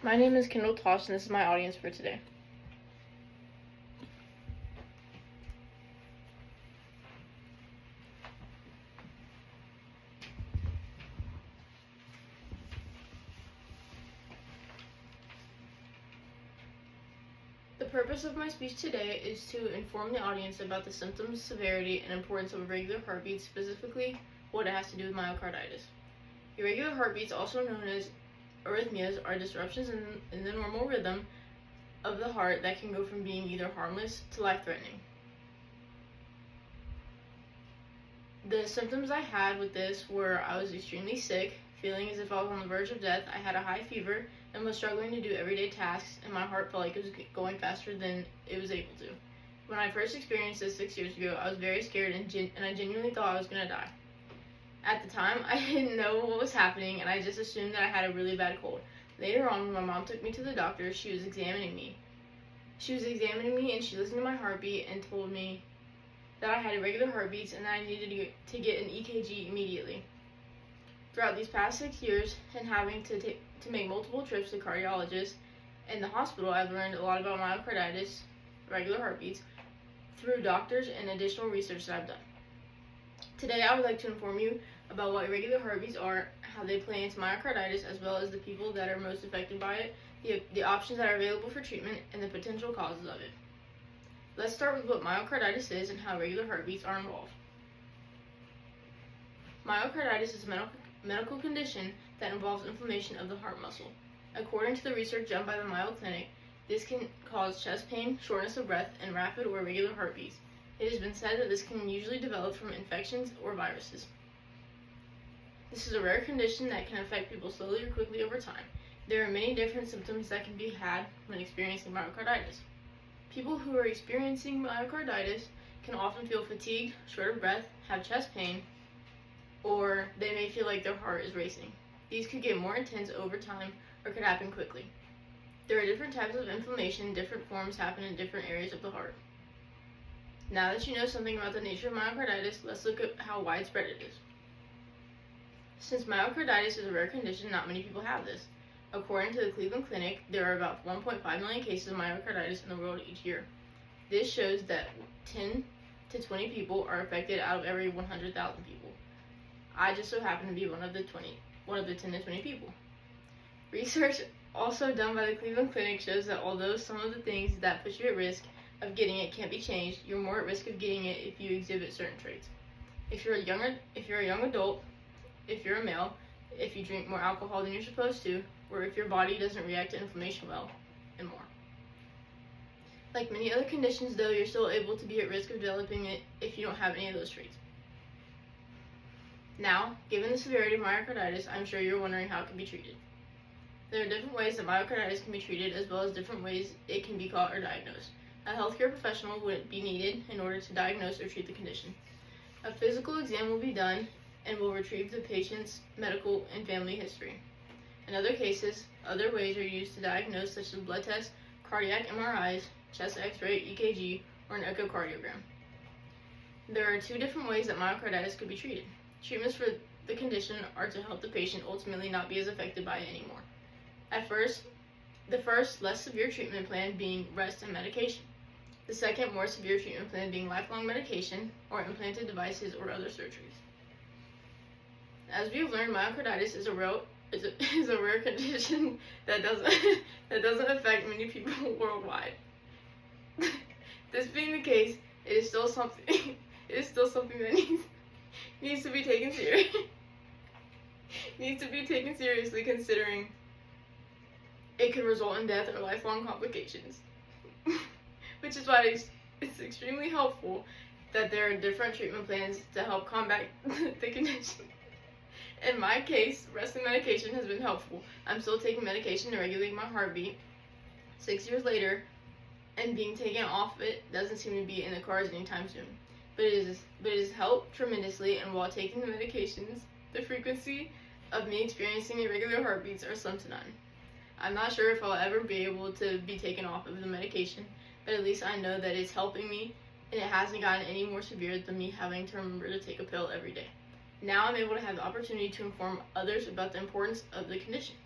My name is Kendall Tosh, and this is my audience for today. The purpose of my speech today is to inform the audience about the symptoms, severity, and importance of irregular heartbeats, specifically what it has to do with myocarditis. Irregular heartbeats, also known as arrhythmias, are disruptions in the normal rhythm of the heart that can go from being either harmless to life-threatening. The symptoms I had with this were I was extremely sick, feeling as if I was on the verge of death. I had a high fever and was struggling to do everyday tasks, and my heart felt like it was going faster than it was able to. When I first experienced this 6 years ago, I was very scared and I genuinely thought I was going to die. At the time, I didn't know what was happening, and I just assumed that I had a really bad cold. Later on, when my mom took me to the doctor, she was examining me. And she listened to my heartbeat and told me that I had irregular heartbeats and that I needed to get an EKG immediately. Throughout these past 6 years and having to make multiple trips to cardiologists and the hospital, I've learned a lot about myocarditis, irregular heartbeats, through doctors and additional research that I've done. Today, I would like to inform you about what irregular heartbeats are, how they play into myocarditis, as well as the people that are most affected by it, the options that are available for treatment, and the potential causes of it. Let's start with what myocarditis is and how irregular heartbeats are involved. Myocarditis is a medical condition that involves inflammation of the heart muscle. According to the research done by the Mayo Clinic, this can cause chest pain, shortness of breath, and rapid or irregular heartbeats. It has been said that this can usually develop from infections or viruses. This is a rare condition that can affect people slowly or quickly over time. There are many different symptoms that can be had when experiencing myocarditis. People who are experiencing myocarditis can often feel fatigued, short of breath, have chest pain, or they may feel like their heart is racing. These could get more intense over time or could happen quickly. There are different types of inflammation, different forms happen in different areas of the heart. Now that you know something about the nature of myocarditis, let's look at how widespread it is. Since myocarditis is a rare condition, not many people have this. According to the Cleveland Clinic, there are about 1.5 million cases of myocarditis in the world each year. This shows that 10 to 20 people are affected out of every 100,000 people. I just so happen to be one of the 10 to 20 people. Research also done by the Cleveland Clinic shows that although some of the things that put you at risk of getting it can't be changed, you're more at risk of getting it if you exhibit certain traits. If you're a young adult, if you're a male, if you drink more alcohol than you're supposed to, or if your body doesn't react to inflammation well, and more. Like many other conditions though, you're still able to be at risk of developing it if you don't have any of those traits. Now, given the severity of myocarditis, I'm sure you're wondering how it can be treated. There are different ways that myocarditis can be treated, as well as different ways it can be caught or diagnosed. A healthcare professional would be needed in order to diagnose or treat the condition. A physical exam will be done and will retrieve the patient's medical and family history. In other cases, other ways are used to diagnose, such as blood tests, cardiac MRIs, chest x-ray, EKG, or an echocardiogram. There are two different ways that myocarditis could be treated. Treatments for the condition are to help the patient ultimately not be as affected by it anymore. The first, less severe treatment plan being rest and medication. The second, more severe treatment plan being lifelong medication or implanted devices or other surgeries. As we have learned, myocarditis is a rare condition that doesn't affect many people worldwide. This being the case, it is still something that needs to be taken seriously, considering it could result in death or lifelong complications. Which is why it's extremely helpful that there are different treatment plans to help combat the condition. In my case, rest and medication has been helpful. I'm still taking medication to regulate my heartbeat 6 years later, and being taken off it doesn't seem to be in the cards anytime soon. But it has helped tremendously, and while taking the medications, the frequency of me experiencing irregular heartbeats are slim to none. I'm not sure if I'll ever be able to be taken off of the medication, but at least I know that it's helping me, and it hasn't gotten any more severe than me having to remember to take a pill every day. Now I'm able to have the opportunity to inform others about the importance of the condition.